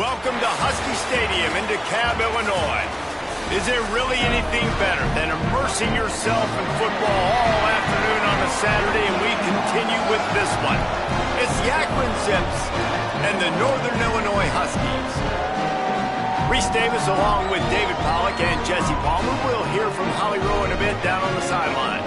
Welcome to Husky Stadium in DeKalb, Illinois. Is there really anything better than immersing yourself in football all afternoon on a Saturday, and we continue with this one. It's the Akron Zips and the Northern Illinois Huskies. Reese Davis along with David Pollock and Jesse Palmer. We'll hear from Holly Rowe in a bit down on the sideline.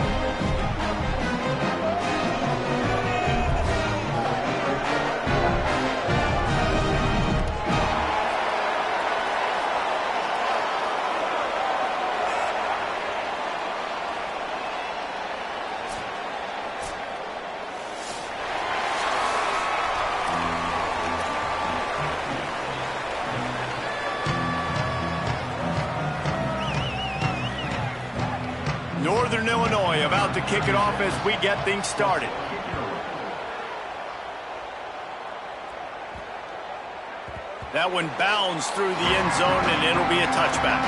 Northern Illinois about to kick it off as we get things started. That one bounds through the end zone, and it'll be a touchback.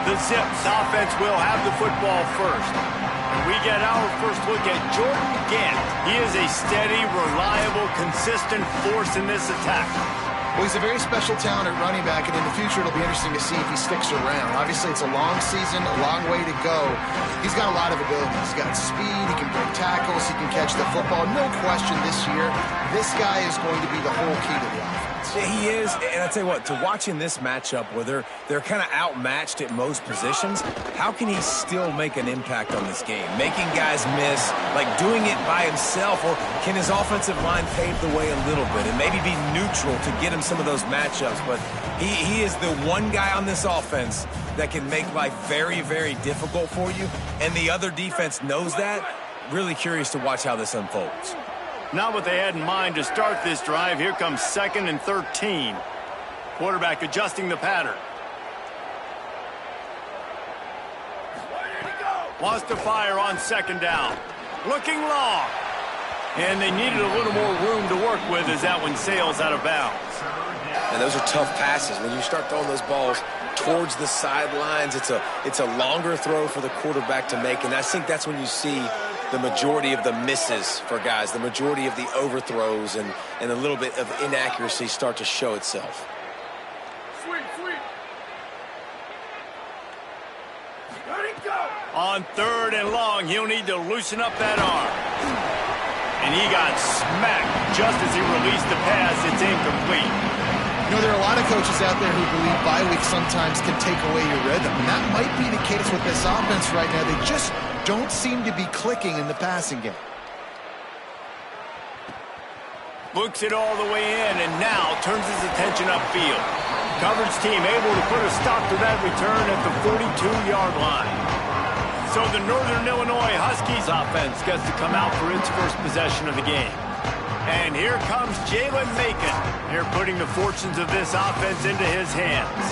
The Zips offense will have the football first. And we get our first look at Jordan Gant. He is a steady, reliable, consistent force in this attack. Well, he's a very special talent at running back, and in the future it'll be interesting to see if he sticks around. Obviously, it's a long season, a long way to go. He's got a lot of ability. He's got speed, he can break tackles, he can catch the football. No question this year, this guy is going to be the whole key to the offense. He is, and I tell you what, to watch in this matchup where they're kind of outmatched at most positions, how can he still make an impact on this game? Making guys miss, like doing it by himself, or can his offensive line pave the way a little bit and maybe be neutral to get him some of those matchups? But he is the one guy on this offense that can make life very, very difficult for you, and the other defense knows that. Really curious to watch how this unfolds. Not what they had in mind to start this drive. Here comes 2nd and 13. Quarterback adjusting the pattern. Wants to fire on 2nd down. Looking long. And they needed a little more room to work with as that one sails out of bounds. And those are tough passes. When you start throwing those balls towards the sidelines, it's a longer throw for the quarterback to make. And I think that's when you see the majority of the misses for guys, the majority of the overthrows and a little bit of inaccuracy start to show itself. On 3rd and long, he'll need to loosen up that arm. And he got smacked just as he released the pass. It's incomplete. You know, there are a lot of coaches out there who believe bye weeks sometimes can take away your rhythm, and that might be the case with this offense right now. They just don't seem to be clicking in the passing game. Looks it all the way in, and now turns his attention upfield. Coverage team able to put a stop to that return at the 42-yard line. So the Northern Illinois Huskies offense gets to come out for its first possession of the game. And here comes Jalen Macon. Here putting the fortunes of this offense into his hands.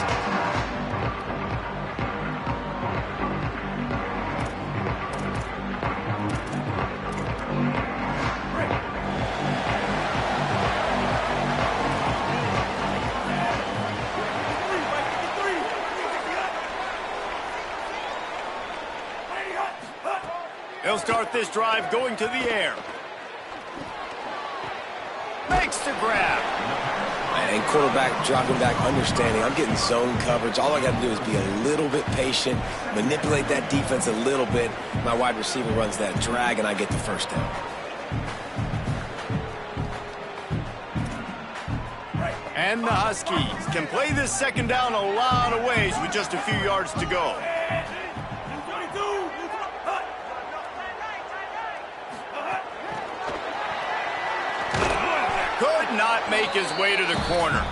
He'll start this drive going to the air. Makes the grab. And quarterback dropping back, understanding I'm getting zone coverage. All I got to do is be a little bit patient, manipulate that defense a little bit. My wide receiver runs that drag, and I get the first down. And the Huskies can play this 2nd down a lot of ways with just a few yards to go. Could not make his way to the corner.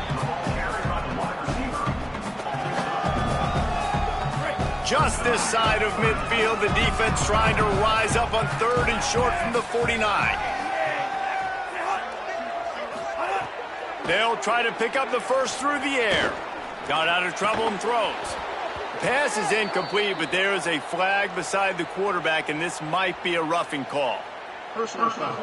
Just this side of midfield, the defense trying to rise up on 3rd and short from the 49. They'll try to pick up the first through the air. Got out of trouble and throws. Pass is incomplete, but there is a flag beside the quarterback, and this might be a roughing call. Personal foul.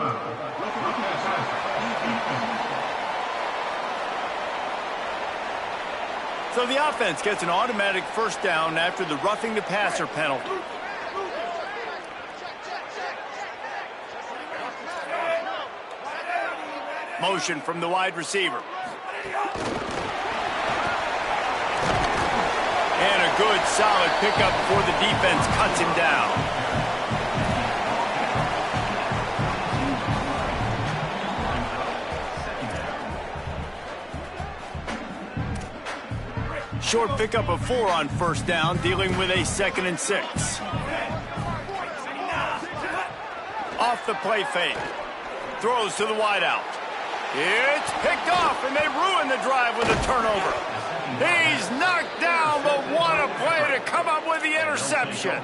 So the offense gets an automatic first down after the roughing the passer penalty. Motion from the wide receiver. And a good, solid pickup before the defense cuts him down. Short pickup of 4 on first down, dealing with a 2nd and 6. Off the play fake. Throws to the wideout. It's picked off, and they ruin the drive with a turnover. He's knocked down, but what a play to come up with the interception.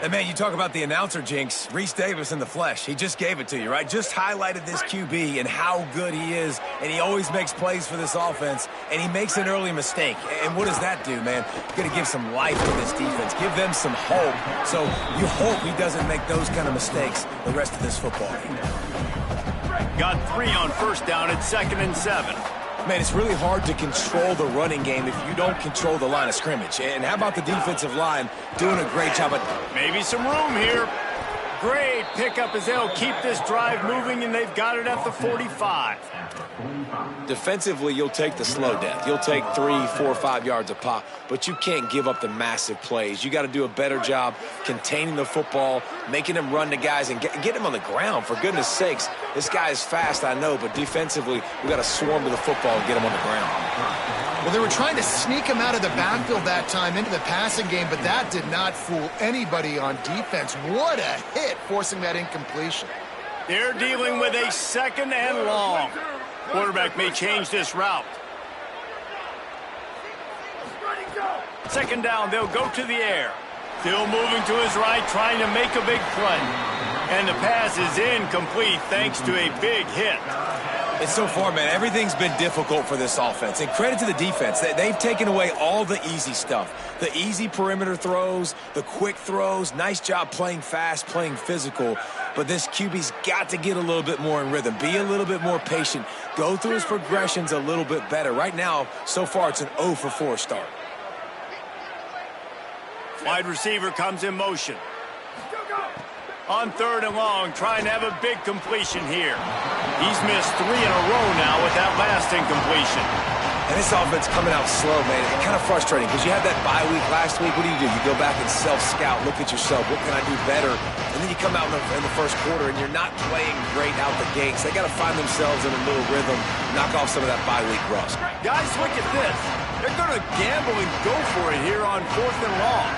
And, man, you talk about the announcer jinx, Reese Davis in the flesh. He just gave it to you, right? Just highlighted this QB and how good he is, and he always makes plays for this offense, and he makes an early mistake. And what does that do, man? You're going to give some life to this defense, give them some hope. So you hope he doesn't make those kind of mistakes the rest of this football game. Got 3 on first down at 2nd and 7. Man, it's really hard to control the running game if you don't control the line of scrimmage. And how about the defensive line doing a great job? Maybe some room here. Great pickup as they'll keep this drive moving, and they've got it at the 45. Defensively, you'll take the slow death. You'll take 3, 4, 5 yards a pop, but you can't give up the massive plays. You got to do a better job containing the football, making them run to guys, and get him on the ground. For goodness sakes, this guy is fast, I know, but defensively, we got to swarm to the football and get him on the ground. Well, they were trying to sneak him out of the backfield that time into the passing game, but that did not fool anybody on defense. What a hit, forcing that incompletion. They're dealing with a 2nd and long. Quarterback may change this route. 2nd down, they'll go to the air. Still moving to his right, trying to make a big play. And the pass is incomplete thanks to a big hit. And so far, man, everything's been difficult for this offense. And credit to the defense. They've taken away all the easy stuff. The easy perimeter throws, the quick throws. Nice job playing fast, playing physical. But this QB's got to get a little bit more in rhythm. Be a little bit more patient. Go through his progressions a little bit better. Right now, so far, it's an 0 for 4 start. Wide receiver comes in motion. On 3rd and long, trying to have a big completion here. He's missed 3 in a row now with that last incompletion. And this offense coming out slow, man. It's kind of frustrating because you had that bye week last week. What do? You go back and self-scout, look at yourself. What can I do better? And then you come out in the first quarter and you're not playing great out the gates. They got to find themselves in a little rhythm, knock off some of that bye week rust. Guys, look at this. They're going to gamble and go for it here on 4th and long.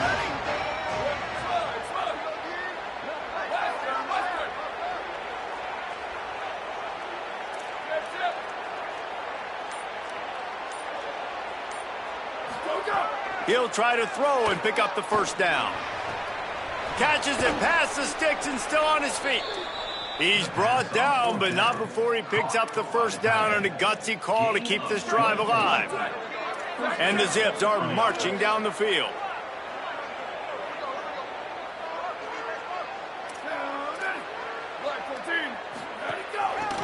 He'll try to throw and pick up the first down. Catches it past the sticks and still on his feet. He's brought down, but not before he picks up the first down on a gutsy call to keep this drive alive. And the Zips are marching down the field.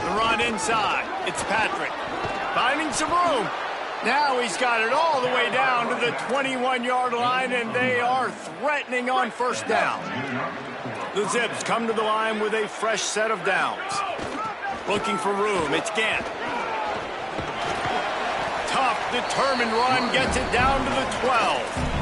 The run inside. It's Patrick. Finding some room. Now he's got it all the way down to the 21-yard line, and they are threatening on first down. The Zips come to the line with a fresh set of downs. Looking for room. It's Gant. Tough, determined run gets it down to the 12.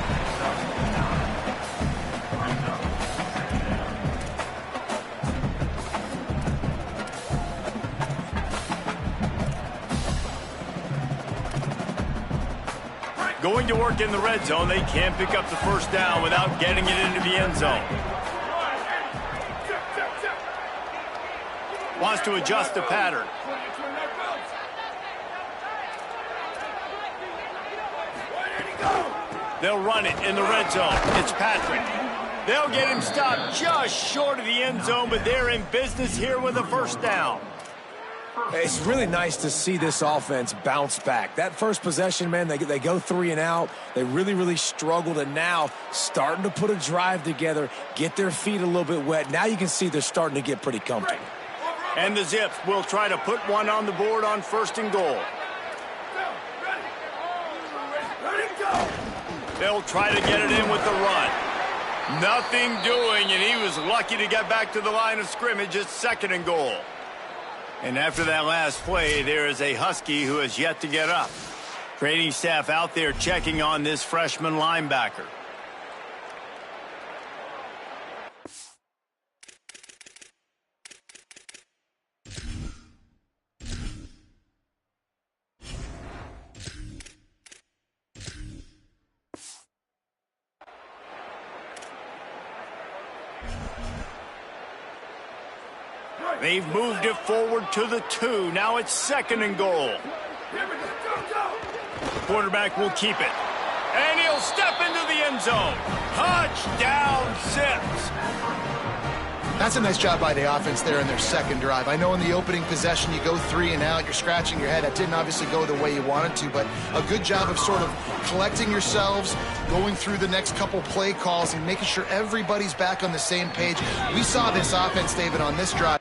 Going to work in the red zone. They can't pick up the first down without getting it into the end zone. Wants to adjust the pattern. They'll run it in the red zone. It's Patrick. They'll get him stopped just short of the end zone, but they're in business here with a first down. It's really nice to see this offense bounce back. That first possession, man, they go 3 and out. They really struggled, and now starting to put a drive together, get their feet a little bit wet. Now you can see they're starting to get pretty comfortable. And the Zips will try to put one on the board on 1st and goal. They'll try to get it in with the run. Nothing doing, and he was lucky to get back to the line of scrimmage at 2nd and goal. And after that last play, there is a Husky who has yet to get up. Training staff out there checking on this freshman linebacker. They've moved it forward to the 2. Now it's 2nd and goal. Quarterback will keep it. And he'll step into the end zone. Touchdown, Sims. That's a nice job by the offense there in their second drive. I know in the opening possession you go 3 and out, you're scratching your head. That didn't obviously go the way you wanted to, but a good job of sort of collecting yourselves, going through the next couple play calls and making sure everybody's back on the same page. We saw this offense, David, on this drive.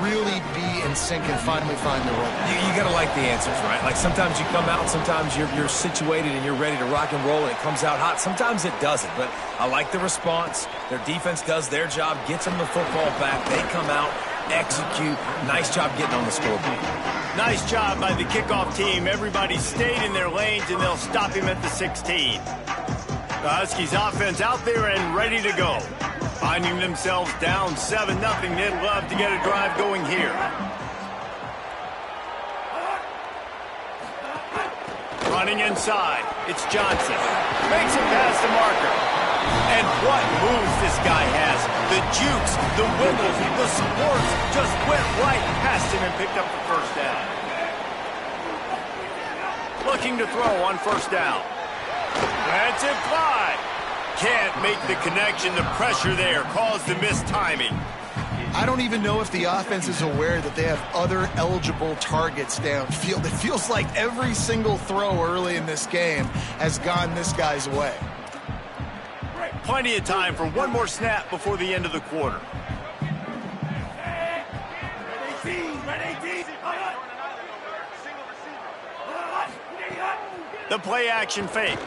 Really be in sync and finally find the role. You got to like the answers, right? Like sometimes you come out, sometimes you're situated and you're ready to rock and roll and it comes out hot. Sometimes it doesn't, but I like the response. Their defense does their job, gets them the football back. They come out, execute. Nice job getting on the scoreboard. Nice job by the kickoff team. Everybody stayed in their lanes and they'll stop him at the 16. The Huskies offense out there and ready to go. Finding themselves down 7-0. They'd love to get a drive going here. Running inside. It's Johnson. Makes it past the marker. And what moves this guy has. The jukes, the wiggles, the supports just went right past him and picked up the first down. Looking to throw on first down. That's it, fly. Can't make the connection. The pressure there caused the missed timing. I don't even know if the offense is aware that they have other eligible targets downfield. It feels like every single throw early in this game has gone this guy's way. Plenty of time for one more snap before the end of the quarter. The play action fake.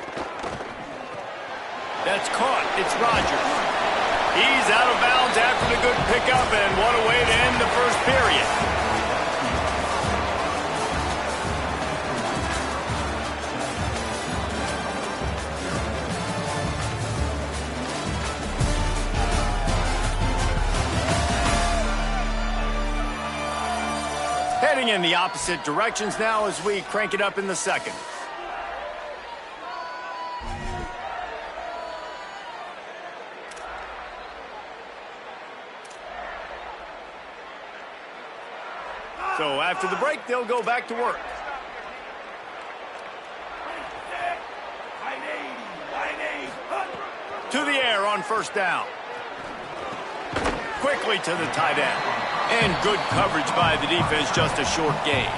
That's caught. It's Rodgers. He's out of bounds after the good pickup, and what a way to end the first period. Heading in the opposite directions now as we crank it up in the second. So after the break, they'll go back to work. To the air on first down. Quickly to the tight end. And good coverage by the defense, just a short gain.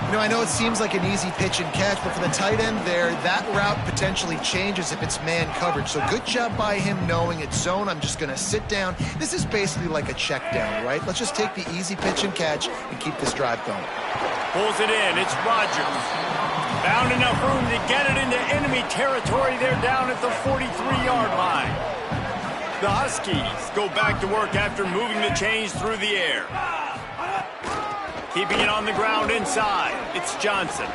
You know, I know it seems like an easy pitch and catch, but for the tight end there, that route potentially changes if it's man coverage. So good job by him knowing it's zone. I'm just going to sit down. This is basically like a check down, right? Let's just take the easy pitch and catch and keep this drive going. Pulls it in. It's Rodgers. Found enough room to get it into enemy territory. They're down at the 43-yard line. The Huskies go back to work after moving the chains through the air. Keeping it on the ground inside. It's Johnson.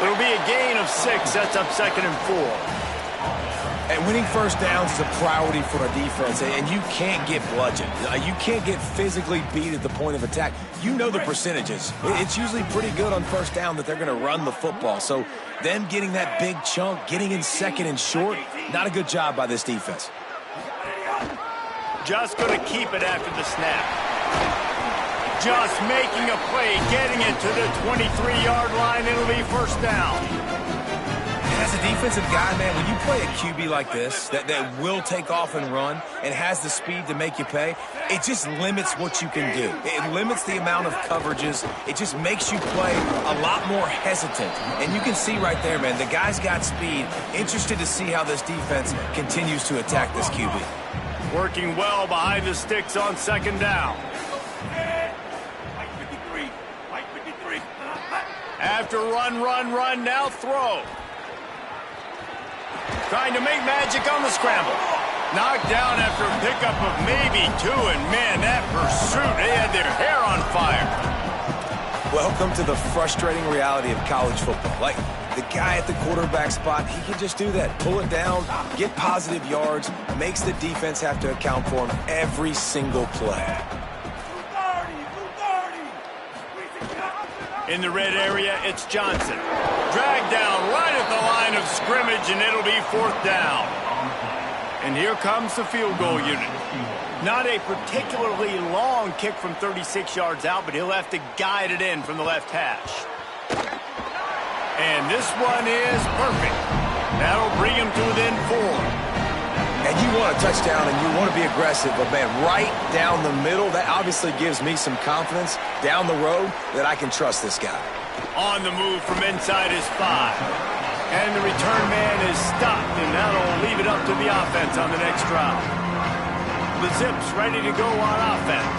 It'll be a gain of 6. Sets up 2nd and 4. And winning first downs is a priority for a defense, and you can't get bludgeoned. You can't get physically beat at the point of attack. You know the percentages. It's usually pretty good on first down that they're going to run the football. So them getting that big chunk, getting in 2nd and short, not a good job by this defense. Just going to keep it after the snap. Just making a play, getting it to the 23-yard line. It'll be first down. As a defensive guy, man, when you play a QB like this that will take off and run and has the speed to make you pay, it just limits what you can do. It limits the amount of coverages. It just makes you play a lot more hesitant. And you can see right there, man, the guy's got speed. Interested to see how this defense continues to attack this QB. Working well behind the sticks on 2nd down. After run, now throw. Trying to make magic on the scramble. Knocked down after a pickup of maybe 2, and man, that pursuit, they had their hair on fire. Welcome to the frustrating reality of college football. Like, the guy at the quarterback spot, he can just do that. Pull it down, get positive yards, makes the defense have to account for him every single play. In the red area, it's Johnson. Dragged down right at the line of scrimmage, and it'll be 4th down. And here comes the field goal unit. Not a particularly long kick from 36 yards out, but he'll have to guide it in from the left hash. And this one is perfect. That'll bring him to within 4. And you want a touchdown and you want to be aggressive, but man, right down the middle, that obviously gives me some confidence down the road that I can trust this guy. On the move from inside his 5. And the return man is stopped, and that'll leave it up to the offense on the next drive. The Zips ready to go on offense.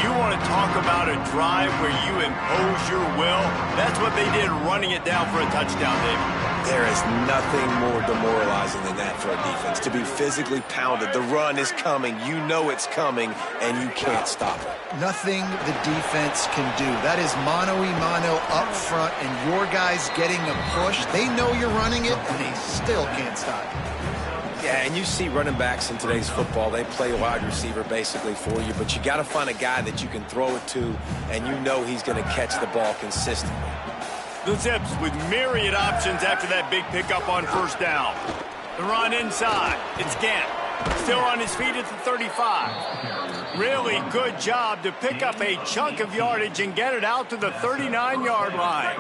You want to talk about a drive where you impose your will? That's what they did, running it down for a touchdown, David. There is nothing more demoralizing than that for a defense, to be physically pounded. The run is coming, you know it's coming, and you can't stop it. Nothing the defense can do. That is mano-a-mano up front, and your guys getting a push. They know you're running it, and they still can't stop it. Yeah, and you see running backs in today's football, they play wide receiver basically for you, but you got to find a guy that you can throw it to, and you know he's going to catch the ball consistently. The Zips with myriad options after that big pickup on 1st down. The run inside. It's Gant. Still on his feet at the 35. Really good job to pick up a chunk of yardage and get it out to the 39-yard line.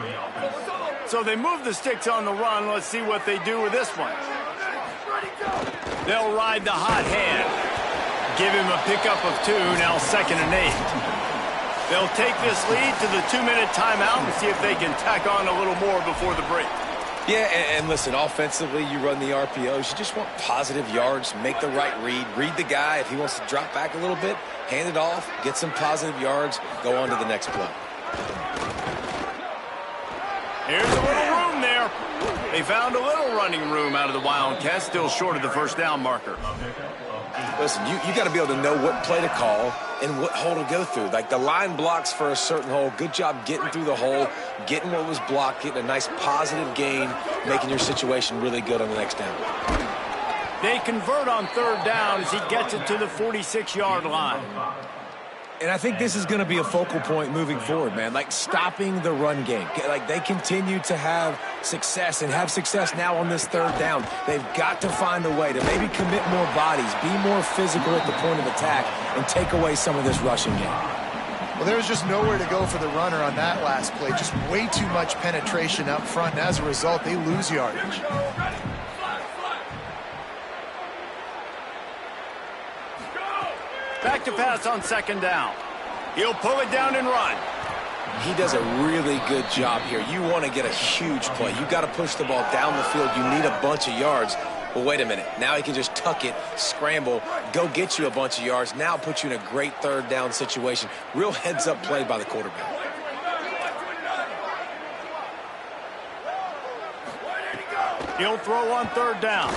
So they move the sticks on the run. Let's see what they do with this one. They'll ride the hot hand. Give him a pickup of 2, now 2nd and 8. They'll take this lead to the 2-minute timeout and see if they can tack on a little more before the break. Yeah, and listen, offensively, you run the RPOs. You just want positive yards, make the right read the guy. If he wants to drop back a little bit, hand it off, get some positive yards, go on to the next play. Here's a little room there. They found a little running room out of the Wildcats, still short of the 1st down marker. Listen, you got to be able to know what play to call and what hole to go through. Like the line blocks for a certain hole. Good job getting through the hole, getting what was blocked, getting a nice positive gain, making your situation really good on the next down. They convert on 3rd down as he gets it to the 46-yard line. And I think this is going to be a focal point moving forward, man. Like stopping the run game. Like they continue to have success and have success now on this 3rd down. They've got to find a way to maybe commit more bodies, be more physical at the point of attack, and take away some of this rushing game. Well, there was just nowhere to go for the runner on that last play. Just way too much penetration up front, and as a result, they lose yardage. Back to pass on 2nd down. He'll pull it down and run. He does a really good job here. You want to get a huge play. You got to push the ball down the field. You need a bunch of yards. But wait a minute. Now he can just tuck it, scramble, go get you a bunch of yards. Now put you in a great 3rd down situation. Real heads-up play by the quarterback. He'll throw on 3rd down.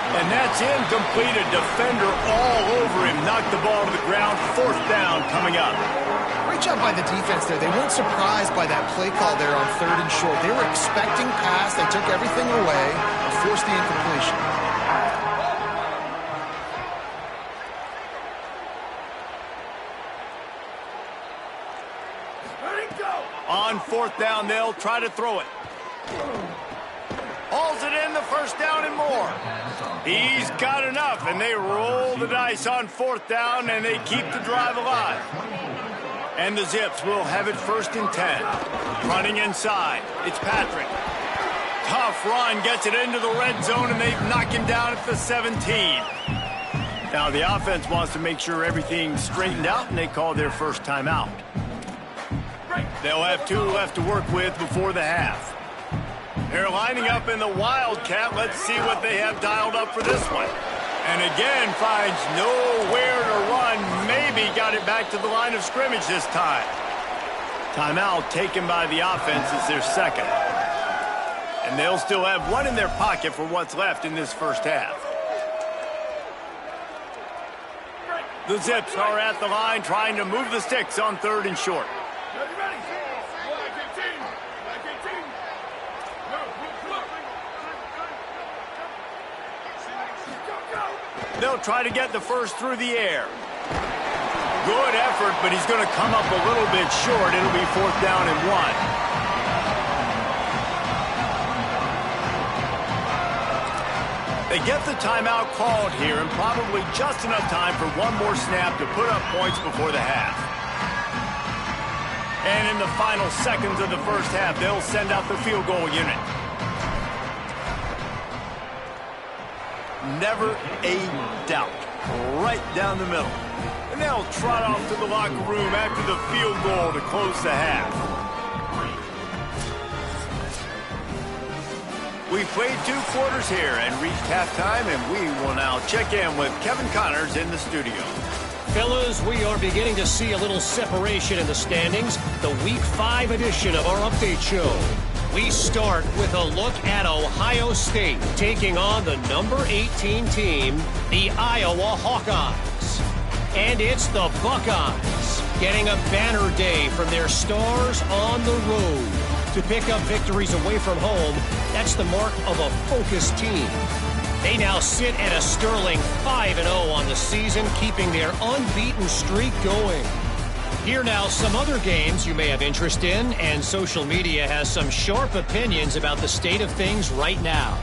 And that's incomplete. A defender all over him. Knocked the ball to the ground. 4th down coming up. Great job by the defense there. They weren't surprised by that play call there on 3rd and short. They were expecting pass. They took everything away and forced the incompletion. On 4th down, they'll try to throw it. Hauls it in, the 1st down and more. He's got enough, and they roll the dice on 4th down, and they keep the drive alive. And the Zips will have it 1st and 10. Running inside, it's Patrick. Tough run, gets it into the red zone, and they've knocked him down at the 17. Now the offense wants to make sure everything's straightened out, and they call their 1st timeout. They'll have 2 left to work with before the half. They're lining up in the Wildcat. Let's see what they have dialed up for this one. And again, finds nowhere to run. Maybe got it back to the line of scrimmage this time. Timeout taken by the offense is their second. And they'll still have one in their pocket for what's left in this first half. The Zips are at the line trying to move the sticks on 3rd and short. They'll try to get the first through the air. Good effort, but he's going to come up a little bit short. It'll be 4th down and 1. They get the timeout called here and probably just enough time for one more snap to put up points before the half. And in the final seconds of the first half, they'll send out the field goal unit. Never a doubt. Right down the middle. And they'll trot off to the locker room after the field goal to close the half. We played 2 quarters here and reached halftime, and we will now check in with Kevin Connors in the studio. Fellas, we are beginning to see a little separation in the standings. The Week 5 edition of our update show. We start with a look at Ohio State taking on the number 18 team, the Iowa Hawkeyes. And it's the Buckeyes getting a banner day from their stars on the road. To pick up victories away from home, that's the mark of a focused team. They now sit at a sterling 5-0 on the season, keeping their unbeaten streak going. Here now some other games you may have interest in, and social media has some sharp opinions about the state of things right now.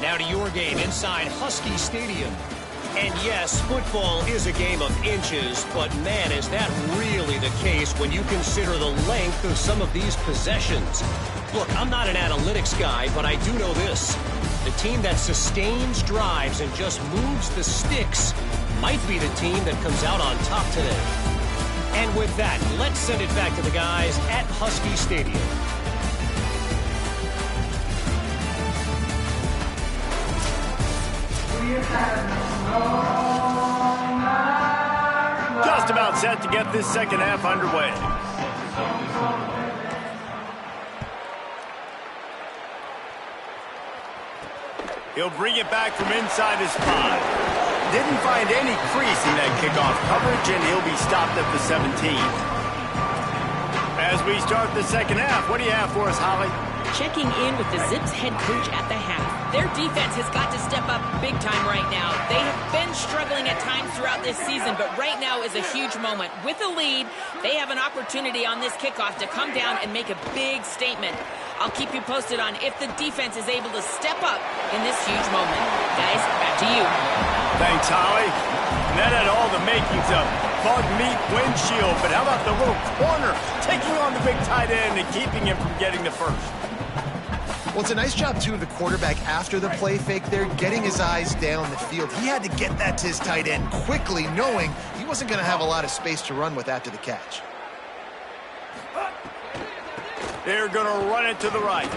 Now to your game inside Husky Stadium. And yes, football is a game of inches, but man, is that really the case when you consider the length of some of these possessions. Look, I'm not an analytics guy, but I do know this. The team that sustains drives and just moves the sticks might be the team that comes out on top today. And with that, let's send it back to the guys at Husky Stadium. Just about set to get this second half underway. He'll bring it back from inside his spot. Didn't find any crease in that kickoff coverage, and he'll be stopped at the 17. As we start the second half, what do you have for us, Holly? Checking in with the Zips head coach at the half. Their defense has got to step up big time right now. They have been struggling at times throughout this season, but right now is a huge moment. With a lead, they have an opportunity on this kickoff to come down and make a big statement. I'll keep you posted on if the defense is able to step up in this huge moment. Guys, back to you. Thanks, Holly. And that had all the makings of bug meat windshield, but how about the little corner taking on the big tight end and keeping him from getting the first? Well, it's a nice job, too, of the quarterback after the play fake there, getting his eyes down the field. He had to get that to his tight end quickly, knowing he wasn't going to have a lot of space to run with after the catch. They're going to run it to the right.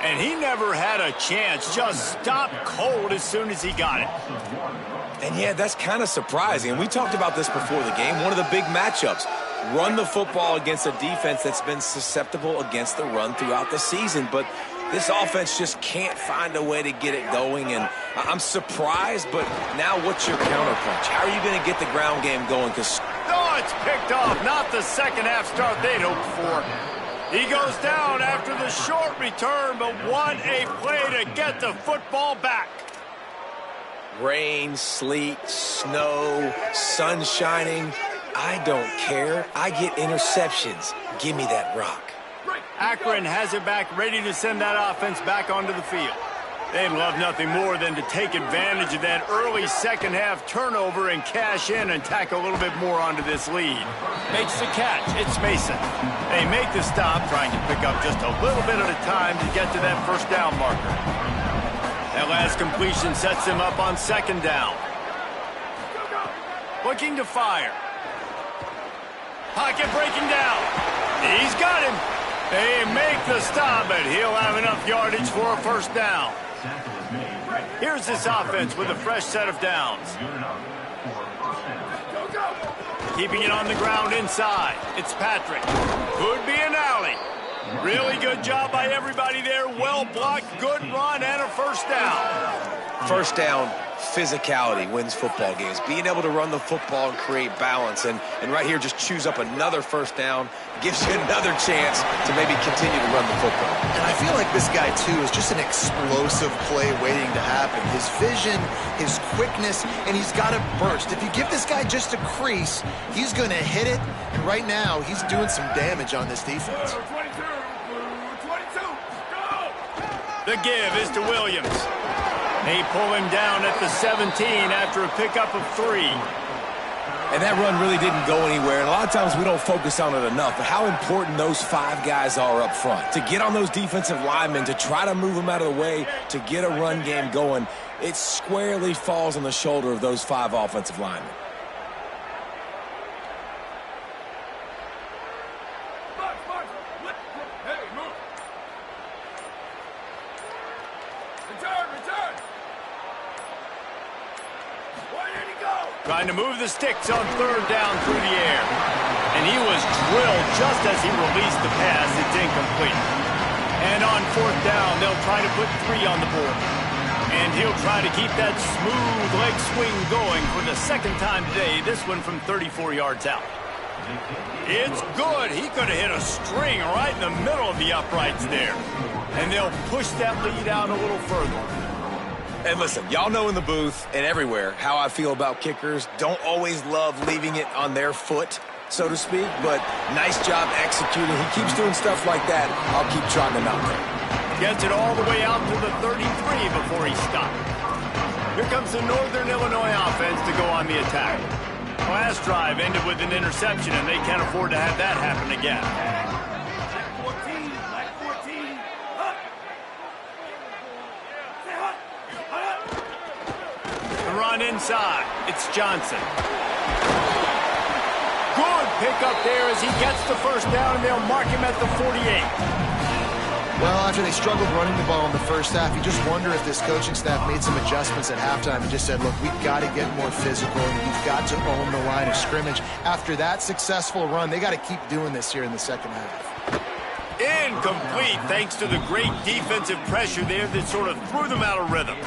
And he never had a chance. Just stopped cold as soon as he got it. And yeah, that's kind of surprising. And we talked about this before the game. One of the big matchups. Run the football against a defense that's been susceptible against the run throughout the season. But this offense just can't find a way to get it going. And I'm surprised, but now what's your counterpunch? How are you going to get the ground game going? Oh, it's picked off. Not the second half start they'd hoped for. He goes down after the short return, but what a play to get the football back. Rain, sleet, snow, sun shining. I don't care. I get interceptions. Give me that rock. Akron has it back, ready to send that offense back onto the field. They'd love nothing more than to take advantage of that early second half turnover and cash in and tack a little bit more onto this lead. Makes the catch. It's Mason. They make the stop, trying to pick up just a little bit at a time to get to that first down marker. That last completion sets them up on second down. Looking to fire. Pocket breaking down. He's got him. They make the stop, but he'll have enough yardage for a first down. Here's this offense with a fresh set of downs. Keeping it on the ground inside. It's Patrick. Could be an alley. Really good job by everybody there. Well blocked, good run, and a first down. First down, physicality wins football games. Being able to run the football and create balance. And right here, just choose up another first down. Gives you another chance to maybe continue to run the football. And I feel like this guy, too, is just an explosive play waiting to happen. His vision, his quickness, and he's got a burst. If you give this guy just a crease, he's going to hit it. And right now, he's doing some damage on this defense. The give is to Williams. They pull him down at the 17 after a pickup of 3. And that run really didn't go anywhere. And a lot of times we don't focus on it enough. But how important those 5 guys are up front. To get on those defensive linemen, to try to move them out of the way, to get a run game going, it squarely falls on the shoulder of those 5 offensive linemen. Trying to move the sticks on third down through the air. And he was drilled just as he released the pass. It's incomplete. And on fourth down, they'll try to put 3 on the board. And he'll try to keep that smooth leg swing going for the second time today. This one from 34 yards out. It's good. He could have hit a string right in the middle of the uprights there. And they'll push that lead out a little further. And listen, y'all know in the booth and everywhere how I feel about kickers. Don't always love leaving it on their foot, so to speak, but nice job executing. He keeps doing stuff like that. I'll keep trotting him out there. Gets it all the way out to the 33 before he stopped. Here comes the Northern Illinois offense to go on the attack. Last drive ended with an interception, and they can't afford to have that happen again. Run inside. It's Johnson. Good pickup there as he gets the first down, and they'll mark him at the 48. Well, after they struggled running the ball in the first half, you just wonder if this coaching staff made some adjustments at halftime and just said, look, we've got to get more physical, and we've got to own the line of scrimmage. After that successful run, they got to keep doing this here in the second half. Incomplete, thanks to the great defensive pressure there that sort of threw them out of rhythm.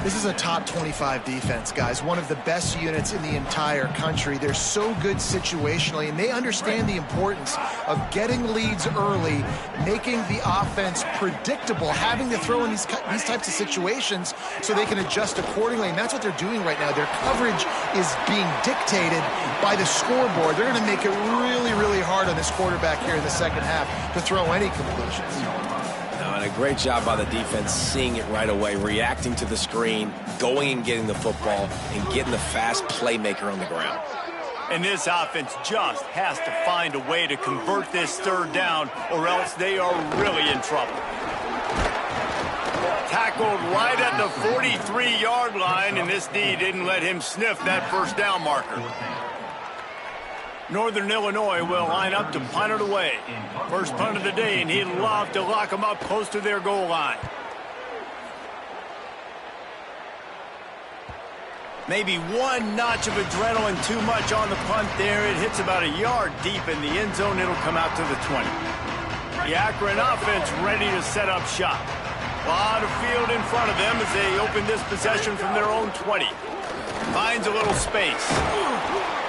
This is a top 25 defense, guys. One of the best units in the entire country. They're so good situationally, and they understand the importance of getting leads early, making the offense predictable, having to throw in these types of situations so they can adjust accordingly, and that's what they're doing right now. Their coverage is being dictated by the scoreboard. They're going to make it really, really hard on this quarterback here in the second half to throw any completions. And a great job by the defense seeing it right away, reacting to the screen, going and getting the football, and getting the fast playmaker on the ground. And this offense just has to find a way to convert this third down, or else they are really in trouble. Tackled right at the 43-yard line, and this D didn't let him sniff that first down marker. Northern Illinois will line up to punt it away. First punt of the day, and he'd love to lock them up close to their goal line. Maybe one notch of adrenaline too much on the punt there. It hits about a yard deep in the end zone. It'll come out to the 20. The Akron offense ready to set up shop. A lot of field in front of them as they open this possession from their own 20. Finds a little space.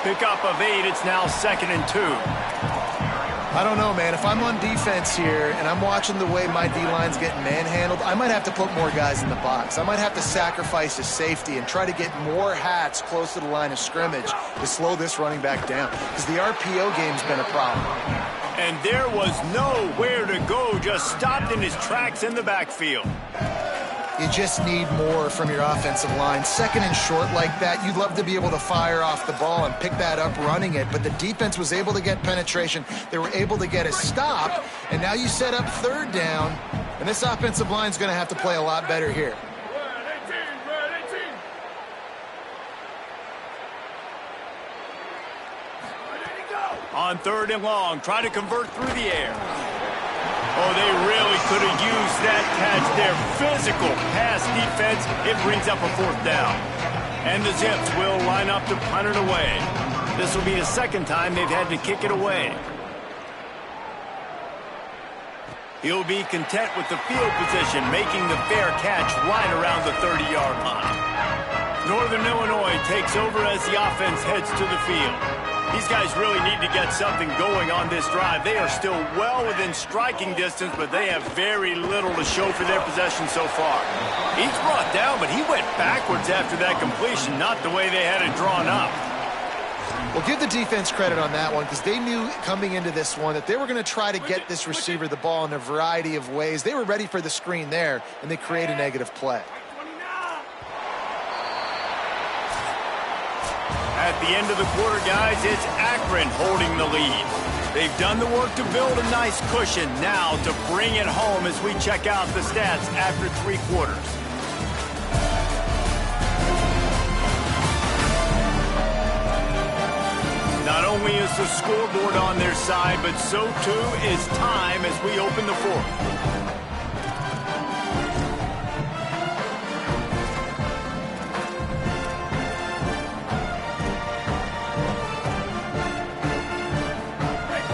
Pickup of 8, it's now 2nd and 2. I don't know, man. If I'm on defense here and I'm watching the way my D-line's getting manhandled, I might have to put more guys in the box. I might have to sacrifice his safety and try to get more hats close to the line of scrimmage to slow this running back down, because the RPO game's been a problem. And there was nowhere to go, just stopped in his tracks in the backfield. You just need more from your offensive line. Second and short like that, you'd love to be able to fire off the ball and pick that up running it, but the defense was able to get penetration. They were able to get a stop, and now you set up third down, and this offensive line's going to have to play a lot better here. On 3rd and long, try to convert through the air. Oh, they really could have used that catch there. Physical pass defense. It brings up a 4th down. And the Zips will line up to punt it away. This will be the second time they've had to kick it away. He'll be content with the field position, making the fair catch right around the 30-yard line. Northern Illinois takes over as the offense heads to the field. These guys really need to get something going on this drive. They are still well within striking distance, but they have very little to show for their possession so far. He's brought down, but he went backwards after that completion, not the way they had it drawn up. Well, give the defense credit on that one because they knew coming into this one that they were going to try to get this receiver the ball in a variety of ways. They were ready for the screen there, and they create a negative play. At the end of the quarter, guys, it's Akron holding the lead. They've done the work to build a nice cushion. Now to bring it home as we check out the stats after 3 quarters. Not only is the scoreboard on their side, but so too is time as we open the fourth.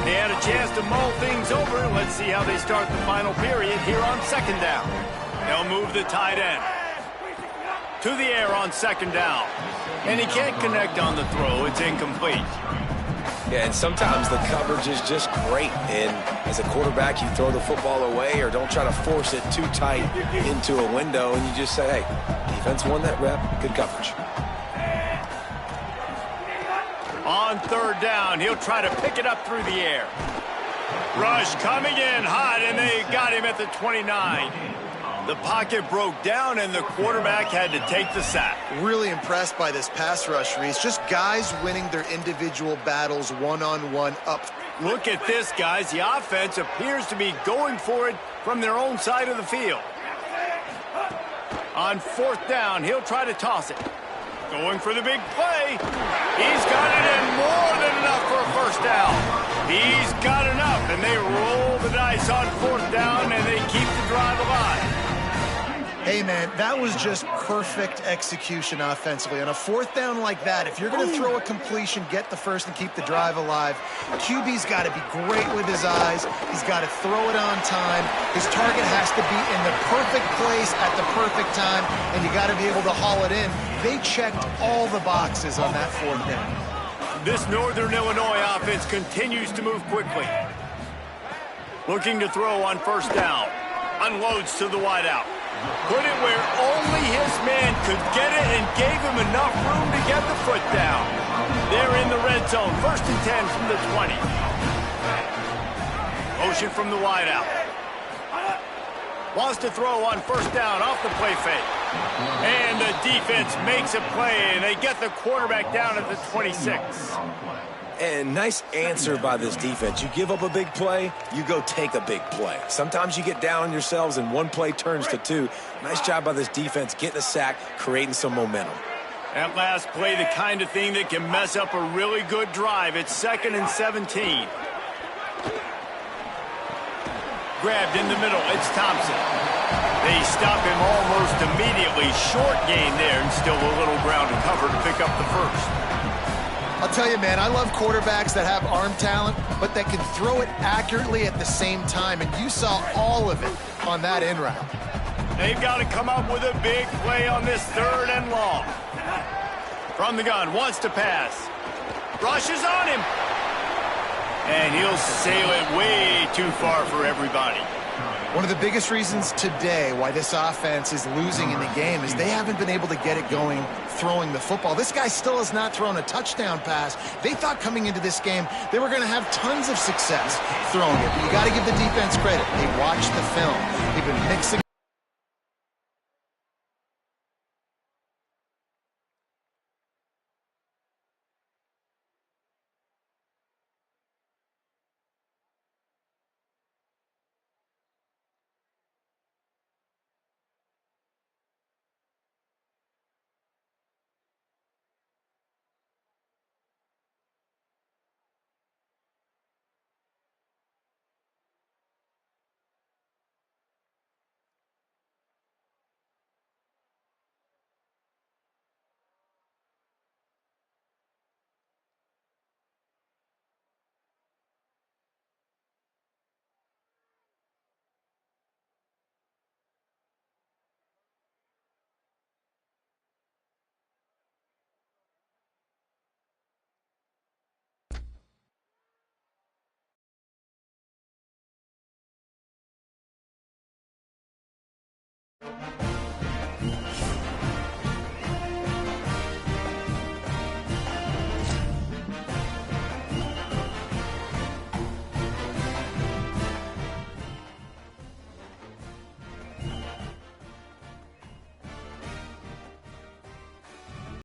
They had a chance to mull things over. Let's see how they start the final period here on second down. They'll move the tight end to the air on second down. And he can't connect on the throw. It's incomplete. Yeah, and sometimes the coverage is just great. And as a quarterback, you throw the football away or don't try to force it too tight into a window. And you just say, hey, defense won that rep. Good coverage. On third down, he'll try to pick it up through the air. Rush coming in hot, and they got him at the 29. The pocket broke down, and the quarterback had to take the sack. Really impressed by this pass rush, Reese. Just guys winning their individual battles one-on-one up. Look at this, guys. The offense appears to be going for it from their own side of the field. On fourth down, he'll try to toss it. Going for the big play. He's got it in more than enough for a first down. He's got enough, and they roll the dice on fourth down, and they keep the drive alive. Hey, man, that was just perfect execution offensively. On a fourth down like that, if you're going to throw a completion, get the first and keep the drive alive, QB's got to be great with his eyes. He's got to throw it on time. His target has to be in the perfect place at the perfect time, and you got to be able to haul it in. They checked all the boxes on that fourth down. This Northern Illinois offense continues to move quickly. Looking to throw on first down. Unloads to the wideout. Put it where only his man could get it and gave him enough room to get the foot down. They're in the red zone. 1st and 10 from the 20. Motion from the wideout. Wants to throw on first down off the play fake. And the defense makes a play, and they get the quarterback down at the 26. And nice answer by this defense. You give up a big play, you go take a big play. Sometimes you get down on yourselves and one play turns to 2. Nice job by this defense getting a sack, creating some momentum. That last play, the kind of thing that can mess up a really good drive. It's 2nd and 17. Grabbed in the middle. It's Thompson. They stop him almost immediately. Short gain there, and still a little ground to cover to pick up the first. I'll tell you, man, I love quarterbacks that have arm talent, but that can throw it accurately at the same time, and you saw all of it on that in route. They've got to come up with a big play on this 3rd and long. From the gun, wants to pass. Rushes on him. And he'll sail it way too far for everybody. One of the biggest reasons today why this offense is losing in the game is they haven't been able to get it going throwing the football. This guy still has not thrown a touchdown pass. They thought coming into this game they were going to have tons of success throwing it. But you got to give the defense credit. They watched the film. They've been mixing.